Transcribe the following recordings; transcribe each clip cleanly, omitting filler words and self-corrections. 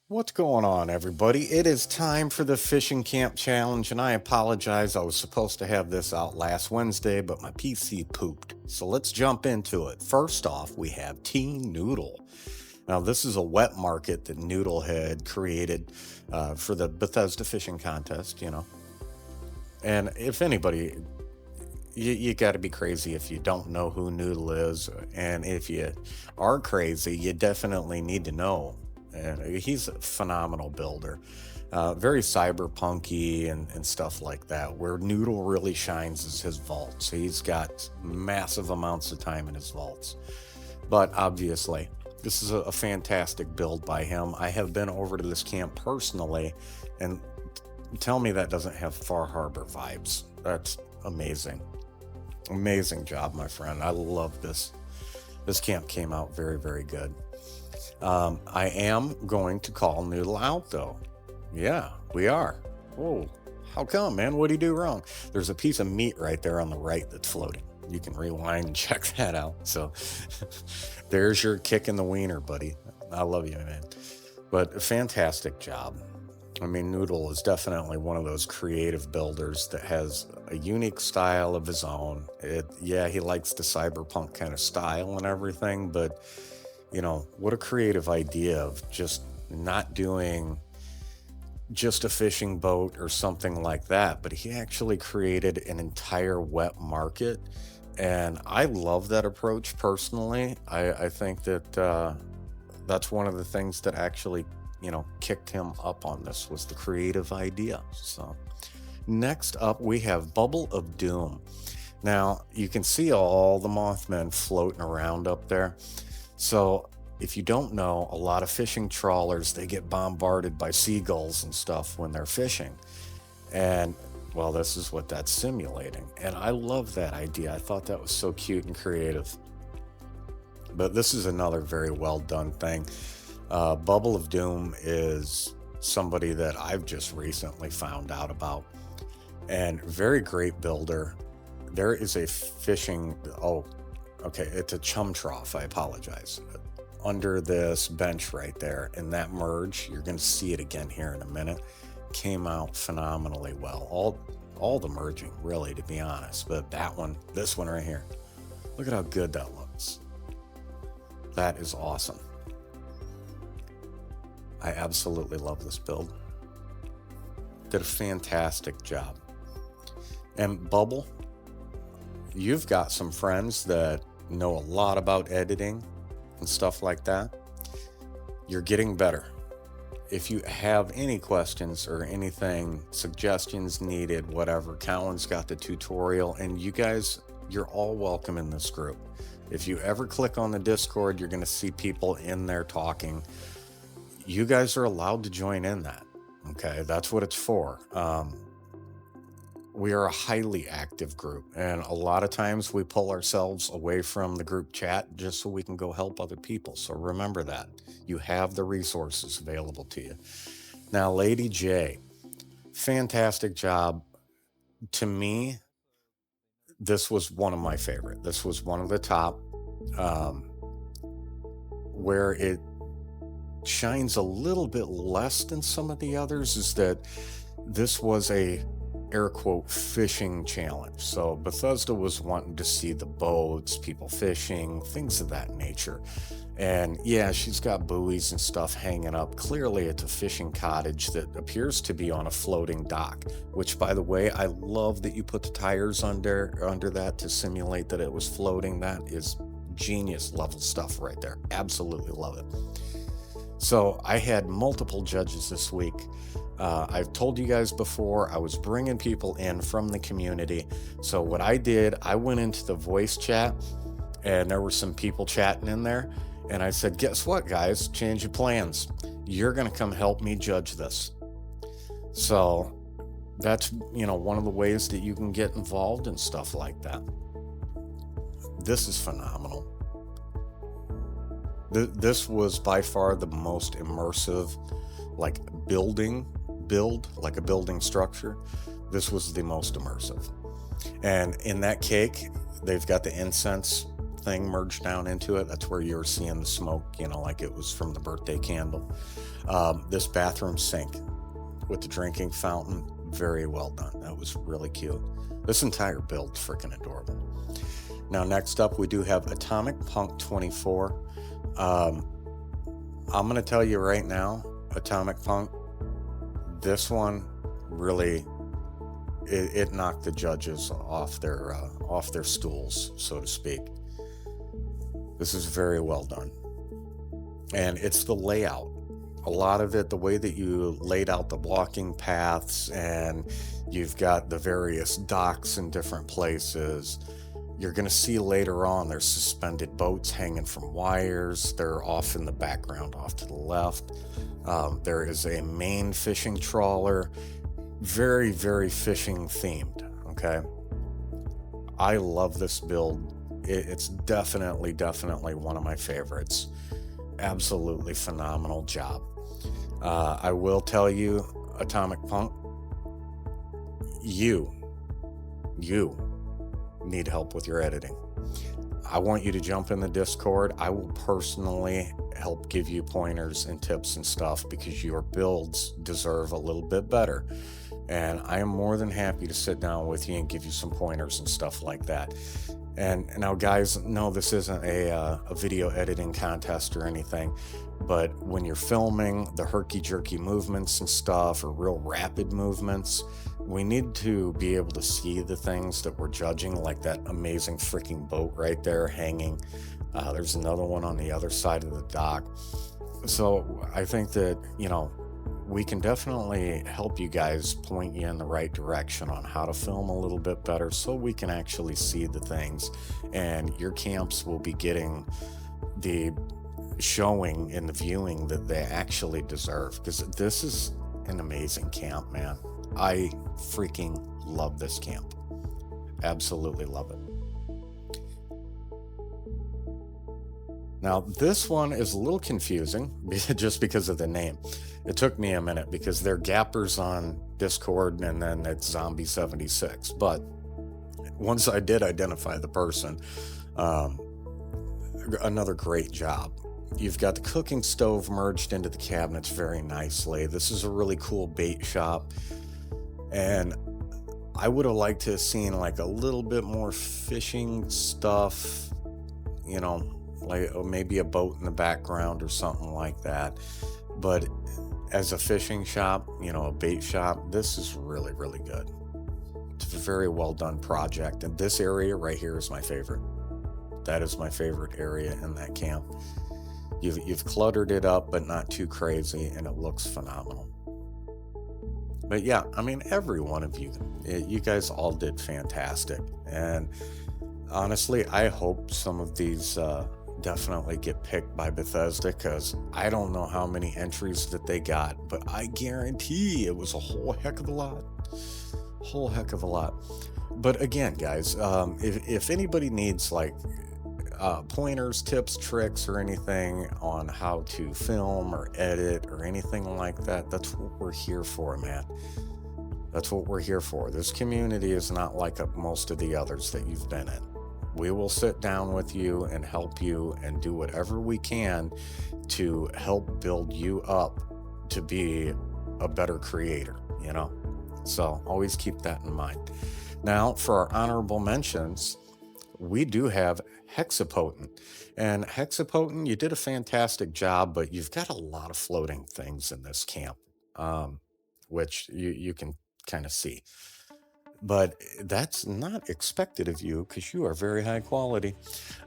What's going on, everybody? It is time for the Fishing Camp Challenge, and I apologize. I was supposed to have this out last Wednesday, but my PC pooped. So let's jump into it. First off, we have Teen Noodle. Now, this is a wet market that Noodle had created for the Bethesda Fishing Contest. And if anybody, you got to be crazy if you don't know who Noodle is. And if you are crazy, you definitely need to know. And he's a phenomenal builder, very cyberpunky and stuff like that. Where Noodle really shines is his vaults. He's got massive amounts of time in his vaults. But obviously, this is a fantastic build by him. I have been over to this camp personally, and tell me that doesn't have Far Harbor vibes. That's amazing. Amazing job, my friend. I love this. This camp came out very, very good. I am going to call Noodle out, though. Yeah, we are. Oh, how come, man? What did he do wrong? There's a piece of meat right there on the right that's floating. You can rewind and check that out. So there's your kick in the wiener, buddy. I love you, man. But fantastic job. I mean, Noodle is definitely one of those creative builders that has a unique style of his own. Yeah, he likes the cyberpunk kind of style and everything, but what a creative idea of just not doing just a fishing boat or something like that, but he actually created an entire wet market. And I love that approach personally. I think that that's one of the things that actually, kicked him up on this was the creative idea. So next up, we have Bubble of Doom. Now, you can see all the Mothmen floating around up there. So, if you don't know, a lot of fishing trawlers, they get bombarded by seagulls and stuff when they're fishing. And well, this is what that's simulating. And I love that idea. I thought that was so cute and creative. But this is another very well done thing. Bubble of Doom is somebody that I've just recently found out about, and very great builder. There is a fishing, oh, okay, it's a chum trough. I apologize. Under this bench right there, and that merge, you're going to see it again here in a minute, came out phenomenally well. All the merging, really, to be honest. But this one right here, look at how good that looks. That is awesome. I absolutely love this build. Did a fantastic job. And Bubble, you've got some friends that know a lot about editing and stuff like that. You're getting better. If you have any questions or anything, suggestions needed, whatever, Cowan's got the tutorial, and you guys, you're all welcome in this group. If you ever click on the Discord, you're going to see people in there talking. You guys are allowed to join in that. Okay, that's what it's for. We are a highly active group, and a lot of times we pull ourselves away from the group chat just so we can go help other people. So remember that. You have the resources available to you. Now, Lady J, fantastic job. To me, this was one of my favorite. This was one of the top. Where it shines a little bit less than some of the others is that this was a air quote fishing challenge. So Bethesda was wanting to see the boats, people fishing, things of that nature. And yeah, she's got buoys and stuff hanging up. Clearly it's a fishing cottage that appears to be on a floating dock, which, by the way, I love that you put the tires under that to simulate that it was floating. That is genius level stuff right there. Absolutely love it. So I had multiple judges this week. I've told you guys before, I was bringing people in from the community. So what I did, I went into the voice chat, and there were some people chatting in there. And I said, guess what, guys? Change your plans. You're going to come help me judge this. So that's, one of the ways that you can get involved in stuff like that. This is phenomenal. This was by far the most immersive, like build, like a building structure. This was the most immersive. And in that cake, they've got the incense thing merged down into it. That's where you're seeing the smoke, like it was from the birthday candle. This bathroom sink with the drinking fountain, very well done. That was really cute. This entire build's freaking adorable. Now, next up, we do have Atomic Punk 24. I'm going to tell you right now, Atomic Punk, this one really, it knocked the judges off their stools, so to speak. This is very well done. And it's the layout. A lot of it, the way that you laid out the walking paths, and you've got the various docks in different places. You're going to see later on there's suspended boats hanging from wires. They're off in the background, off to the left. There is a main fishing trawler. Very, very fishing themed, okay? I love this build. It's definitely one of my favorites. Absolutely phenomenal job. I will tell you, Atomic Punk, you need help with your editing. I want you to jump in the Discord. I will personally help give you pointers and tips and stuff, because your builds deserve a little bit better. And I am more than happy to sit down with you and give you some pointers and stuff like that. And now, guys, no, this isn't a video editing contest or anything, but when you're filming the herky-jerky movements and stuff, or real rapid movements, we need to be able to see the things that we're judging, like that amazing freaking boat right there hanging. There's another one on the other side of the dock. So I think that, we can definitely help you guys, point you in the right direction on how to film a little bit better, so we can actually see the things, and your camps will be getting the showing and the viewing that they actually deserve, because this is an amazing camp, man. I freaking love this camp. Absolutely love it. Now, this one is a little confusing just because of the name. It took me a minute, because they're gappers on Discord, and then it's Zombie76. But once I did identify the person, another great job. You've got the cooking stove merged into the cabinets very nicely. This is a really cool bait shop. And I would have liked to have seen like a little bit more fishing stuff, like maybe a boat in the background or something like that. But as a fishing shop, a bait shop, this is really, really good. It's a very well done project. And this area right here is my favorite. That is my favorite area in that camp. You've cluttered it up, but not too crazy, and it looks phenomenal. But yeah, every one of you guys all did fantastic. And honestly, I hope some of these definitely get picked by Bethesda, because I don't know how many entries that they got, but I guarantee it was a whole heck of a lot. But again, guys, if anybody needs like pointers, tips, tricks, or anything on how to film or edit or anything like that, that's what we're here for, man. That's what we're here for. This community is not like most of the others that you've been in. We will sit down with you and help you and do whatever we can to help build you up to be a better creator, So always keep that in mind. Now, for our honorable mentions, we do have Hexapotent. And Hexapotent, you did a fantastic job, but you've got a lot of floating things in this camp, which you can kind of see. But that's not expected of you, because you are very high quality.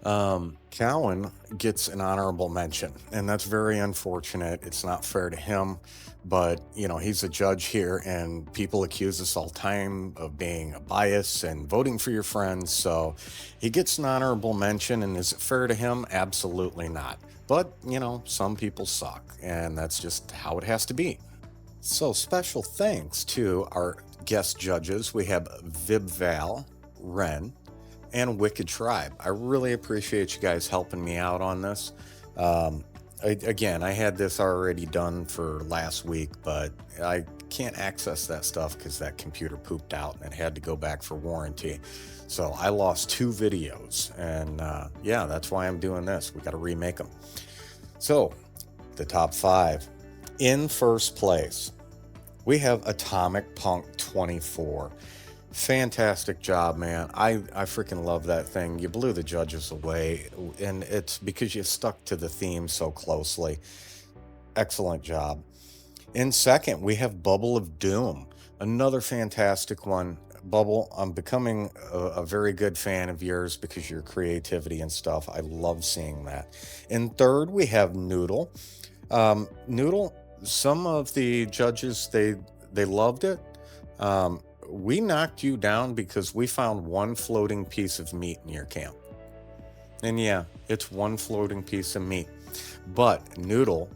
Cowan gets an honorable mention, and that's very unfortunate. It's not fair to him, but he's a judge here, and people accuse us all the time of being a bias and voting for your friends. So he gets an honorable mention, and is it fair to him? Absolutely not. But some people suck, and that's just how it has to be. So special thanks to our guest judges. We have VibVal, Ren, and Wicked Tribe. I really appreciate you guys helping me out on this. Again, I had this already done for last week, but I can't access that stuff because that computer pooped out and it had to go back for warranty. So I lost 2 videos, and that's why I'm doing this. We got to remake them. So the top 5. In first place, we have Atomic Punk 24. Fantastic job, man. I freaking love that thing. You blew the judges away, and it's because you stuck to the theme so closely. Excellent job. In second, we have Bubble of Doom, another fantastic one. Bubble, I'm becoming a very good fan of yours because of your creativity and stuff. I love seeing that. In third, we have Noodle. Noodle, some of the judges they loved it. We knocked you down because we found one floating piece of meat in your camp. And yeah, it's one floating piece of meat. But Noodle,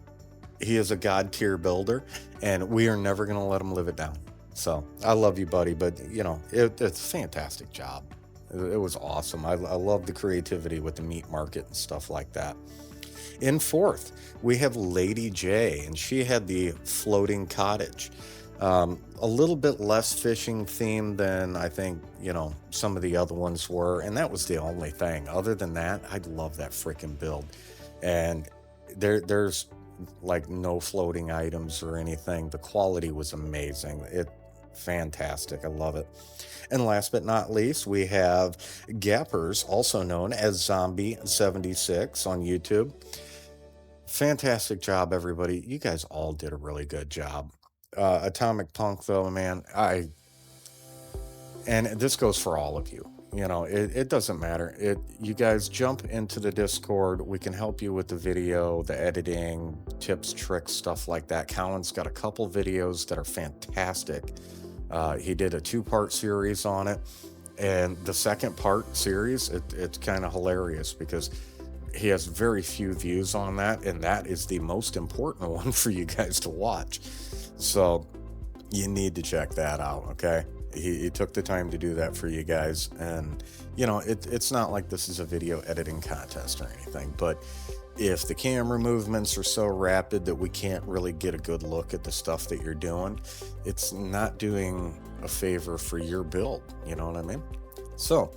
he is a god tier builder, and we are never going to let him live it down. So I love you, buddy, but it's a fantastic job. It was awesome. I love the creativity with the meat market and stuff like that. In fourth, we have Lady J, and she had the floating cottage. A little bit less fishing themed than I think, some of the other ones were, and that was the only thing. Other than that, I love that freaking build. And there's like no floating items or anything. The quality was amazing. Fantastic. I love it. And last but not least, we have Gappers, also known as Zombie76 on YouTube. Fantastic job, everybody. You guys all did a really good job. Atomic Punk, though, man, and this goes for all of you. It doesn't matter. You guys jump into the Discord. We can help you with the video, the editing, tips, tricks, stuff like that. Colin's got a couple videos that are fantastic. He did a 2-part series on it, and the second part series, it's kind of hilarious because he has very few views on that, and that is the most important one for you guys to watch. So you need to check that out, okay? He took the time to do that for you guys, and it's not like this is a video editing contest or anything, but if the camera movements are so rapid that we can't really get a good look at the stuff that you're doing, it's not doing a favor for your build, you know what I mean? So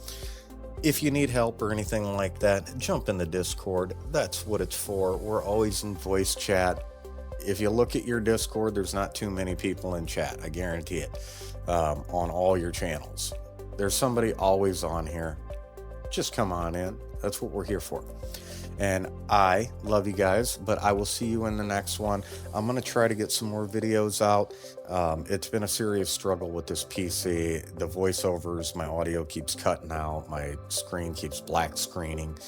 if you need help or anything like that, jump in the Discord. That's what it's for. We're always in voice chat. If you look at your Discord, there's not too many people in chat, I guarantee it. On all your channels, there's somebody always on here. Just come on in. That's what we're here for. And I love you guys, but I will see you in the next one. I'm going to try to get some more videos out. It's been a serious struggle with this PC. The voiceovers, my audio keeps cutting out. My screen keeps black screening.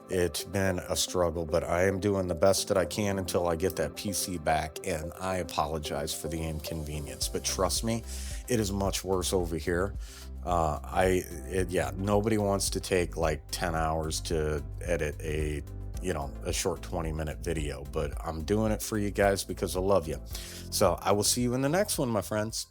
It's been a struggle, but I am doing the best that I can until I get that PC back, and I apologize for the inconvenience. But trust me, it is much worse over here. Nobody wants to take like 10 hours to edit a short 20-minute video, but I'm doing it for you guys because I love you. So I will see you in the next one, my friends.